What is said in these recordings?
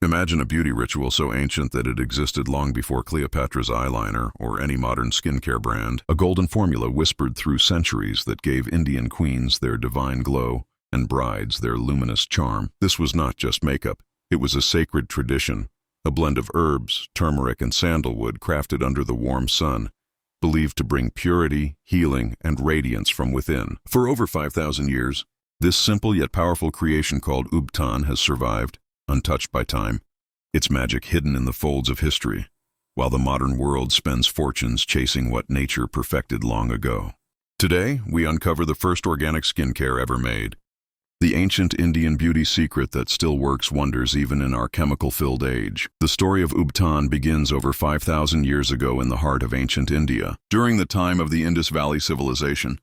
Imagine a beauty ritual so ancient that it existed long before Cleopatra's eyeliner or any modern skincare brand, a golden formula whispered through centuries that gave Indian queens their divine glow and brides their luminous charm. This was not just makeup. It was a sacred tradition, a blend of herbs, turmeric, and sandalwood crafted under the warm sun, believed to bring purity, healing, and radiance from within. For over 5,000 years, this simple yet powerful creation called Ubtan has survived, untouched by time, its magic hidden in the folds of history, while the modern world spends fortunes chasing what nature perfected long ago. Today, we uncover the first organic skincare ever made, the ancient Indian beauty secret that still works wonders even in our chemical-filled age. The story of Ubtan begins over 5,000 years ago in the heart of ancient India, during the time of the Indus Valley civilization,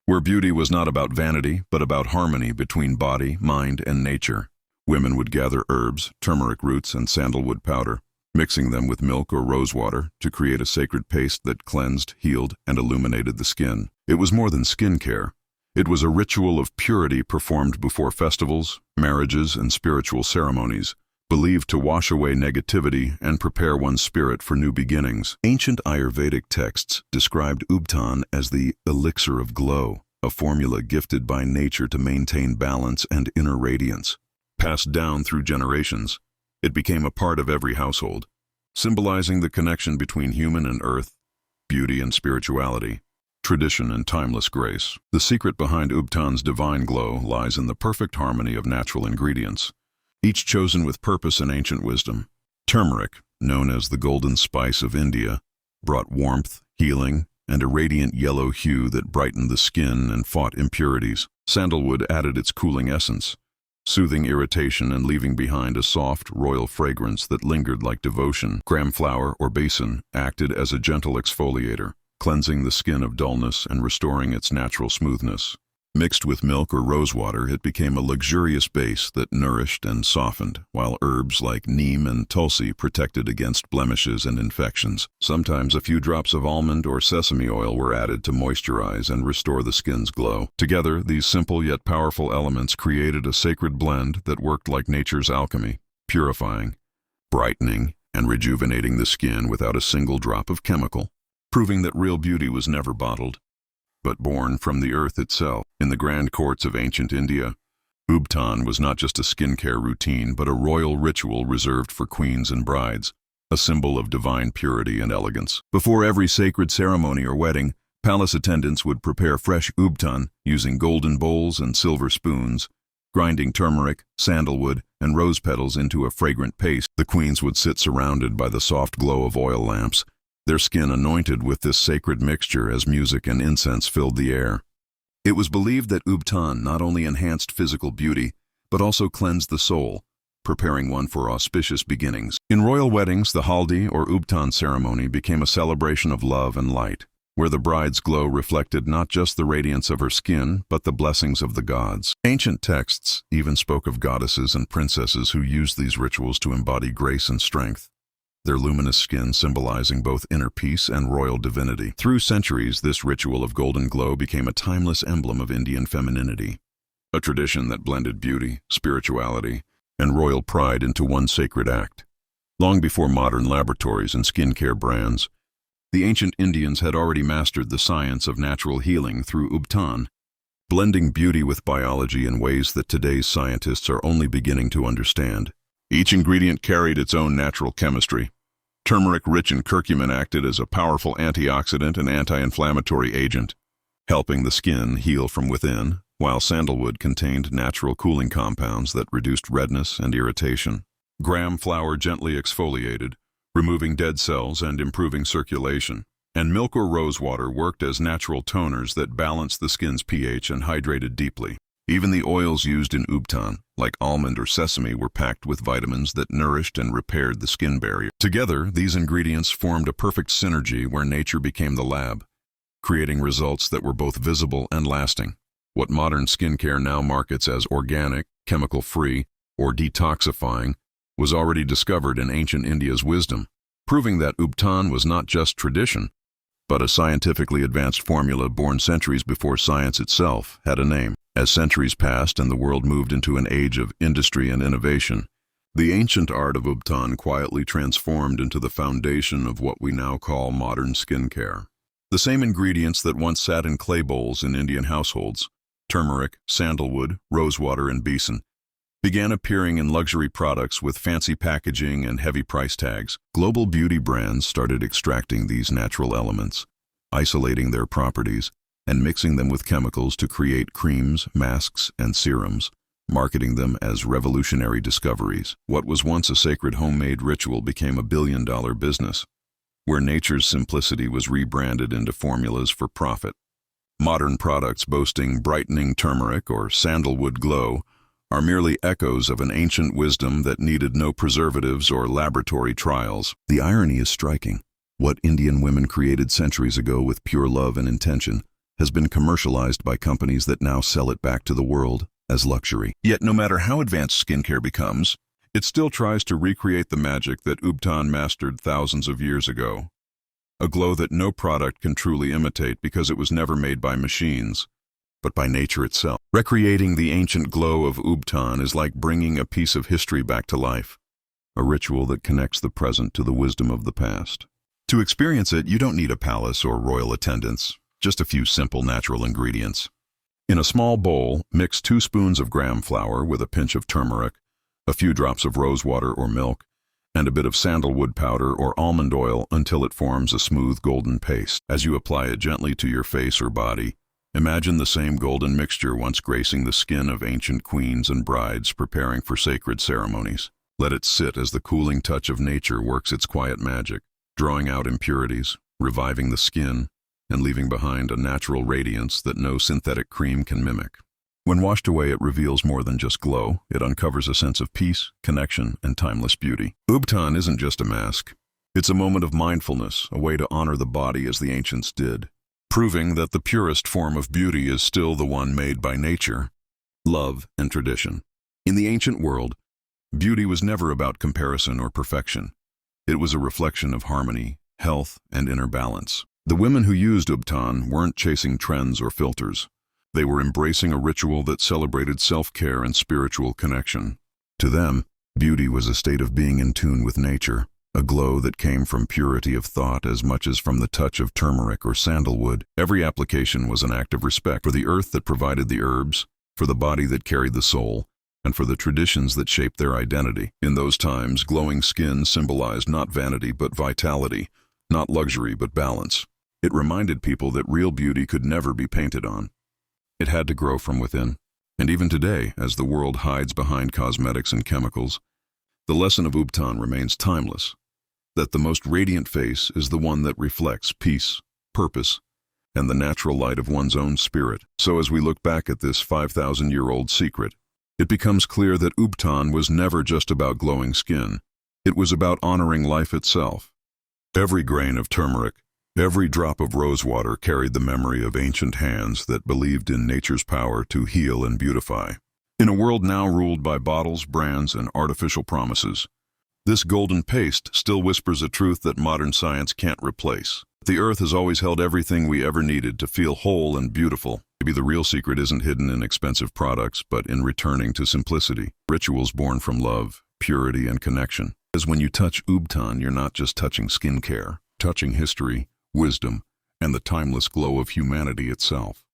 where beauty was not about vanity, but about harmony between body, mind, and nature. Women would gather herbs, turmeric roots, and sandalwood powder, mixing them with milk or rosewater to create a sacred paste that cleansed, healed, and illuminated the skin. It was more than skincare. It was a ritual of purity performed before festivals, marriages, and spiritual ceremonies, believed to wash away negativity and prepare one's spirit for new beginnings. Ancient Ayurvedic texts described Ubtan as the elixir of glow, a formula gifted by nature to maintain balance and inner radiance. Passed down through generations, it became a part of every household, symbolizing the connection between human and earth, beauty and spirituality, tradition and timeless grace. The secret behind Ubtan's divine glow lies in the perfect harmony of natural ingredients, each chosen with purpose and ancient wisdom. Turmeric, known as the golden spice of India, brought warmth, healing, and a radiant yellow hue that brightened the skin and fought impurities. Sandalwood added its cooling essence, soothing irritation and leaving behind a soft, royal fragrance that lingered like devotion. Gram flour or besan acted as a gentle exfoliator, cleansing the skin of dullness and restoring its natural smoothness. Mixed with milk or rosewater, it became a luxurious base that nourished and softened, while herbs like neem and tulsi protected against blemishes and infections. Sometimes a few drops of almond or sesame oil were added to moisturize and restore the skin's glow. Together, these simple yet powerful elements created a sacred blend that worked like nature's alchemy, purifying, brightening, and rejuvenating the skin without a single drop of chemical, proving that real beauty was never bottled, but born from the earth itself. In the grand courts of ancient India, Ubtan was not just a skincare routine, but a royal ritual reserved for queens and brides, a symbol of divine purity and elegance. Before every sacred ceremony or wedding, palace attendants would prepare fresh Ubtan using golden bowls and silver spoons, grinding turmeric, sandalwood, and rose petals into a fragrant paste. The queens would sit surrounded by the soft glow of oil lamps, their skin anointed with this sacred mixture as music and incense filled the air. It was believed that Ubtan not only enhanced physical beauty, but also cleansed the soul, preparing one for auspicious beginnings. In royal weddings, the Haldi or Ubtan ceremony became a celebration of love and light, where the bride's glow reflected not just the radiance of her skin, but the blessings of the gods. Ancient texts even spoke of goddesses and princesses who used these rituals to embody grace and strength, their luminous skin symbolizing both inner peace and royal divinity. Through centuries, this ritual of golden glow became a timeless emblem of Indian femininity, a tradition that blended beauty, spirituality, and royal pride into one sacred act. Long before modern laboratories and skincare brands, the ancient Indians had already mastered the science of natural healing through Ubtan, blending beauty with biology in ways that today's scientists are only beginning to understand. Each ingredient carried its own natural chemistry. Turmeric, rich in curcumin, acted as a powerful antioxidant and anti-inflammatory agent, helping the skin heal from within, while sandalwood contained natural cooling compounds that reduced redness and irritation. Gram flour gently exfoliated, removing dead cells and improving circulation. And milk or rosewater worked as natural toners that balanced the skin's pH and hydrated deeply. Even the oils used in Ubtan, like almond or sesame, were packed with vitamins that nourished and repaired the skin barrier. Together, these ingredients formed a perfect synergy where nature became the lab, creating results that were both visible and lasting. What modern skincare now markets as organic, chemical-free, or detoxifying was already discovered in ancient India's wisdom, proving that Ubtan was not just tradition, but a scientifically advanced formula born centuries before science itself had a name. As centuries passed and the world moved into an age of industry and innovation, The ancient art of Ubtan quietly transformed into the foundation of what we now call modern skincare. The same ingredients that once sat in clay bowls in Indian households, turmeric, sandalwood, rosewater, and besan, began appearing in luxury products with fancy packaging and heavy price tags. Global beauty brands started extracting these natural elements, isolating their properties, and mixing them with chemicals to create creams, masks, and serums, marketing them as revolutionary discoveries. What was once a sacred homemade ritual became a billion-dollar business, where nature's simplicity was rebranded into formulas for profit. Modern products boasting brightening turmeric or sandalwood glow are merely echoes of an ancient wisdom that needed no preservatives or laboratory trials. The irony is striking. What Indian women created centuries ago with pure love and intention has been commercialized by companies that now sell it back to the world as luxury. Yet no matter how advanced skincare becomes, it still tries to recreate the magic that Ubtan mastered thousands of years ago. A glow that no product can truly imitate because it was never made by machines, but by nature itself. Recreating the ancient glow of Ubtan is like bringing a piece of history back to life, a ritual that connects the present to the wisdom of the past. To experience it, you don't need a palace or royal attendants, just a few simple natural ingredients. In a small bowl, mix 2 spoons of gram flour with a pinch of turmeric, a few drops of rosewater or milk, and a bit of sandalwood powder or almond oil until it forms a smooth golden paste. As you apply it gently to your face or body, imagine the same golden mixture once gracing the skin of ancient queens and brides preparing for sacred ceremonies. Let it sit as the cooling touch of nature works its quiet magic, drawing out impurities, reviving the skin, and leaving behind a natural radiance that no synthetic cream can mimic. When washed away, it reveals more than just glow. It uncovers a sense of peace, connection, and timeless beauty. Ubtan isn't just a mask. It's a moment of mindfulness, a way to honor the body as the ancients did, proving that the purest form of beauty is still the one made by nature, love, and tradition. In the ancient world, beauty was never about comparison or perfection. It was a reflection of harmony, health, and inner balance. The women who used Ubtan weren't chasing trends or filters. They were embracing a ritual that celebrated self-care and spiritual connection. To them, beauty was a state of being in tune with nature, a glow that came from purity of thought as much as from the touch of turmeric or sandalwood. Every application was an act of respect for the earth that provided the herbs, for the body that carried the soul, and for the traditions that shaped their identity. In those times, glowing skin symbolized not vanity but vitality, not luxury but balance. It reminded people that real beauty could never be painted on. It had to grow from within. And even today, as the world hides behind cosmetics and chemicals, the lesson of Ubtan remains timeless, that the most radiant face is the one that reflects peace, purpose, and the natural light of one's own spirit. So as we look back at this 5,000-year-old secret, it becomes clear that Ubtan was never just about glowing skin. It was about honoring life itself. Every grain of turmeric, every drop of rosewater carried the memory of ancient hands that believed in nature's power to heal and beautify. In a world now ruled by bottles, brands, and artificial promises, this golden paste still whispers a truth that modern science can't replace. The earth has always held everything we ever needed to feel whole and beautiful. Maybe the real secret isn't hidden in expensive products, but in returning to simplicity. Rituals born from love, purity, and connection. Because when you touch Ubtan, you're not just touching skincare, touching history, wisdom, and the timeless glow of humanity itself.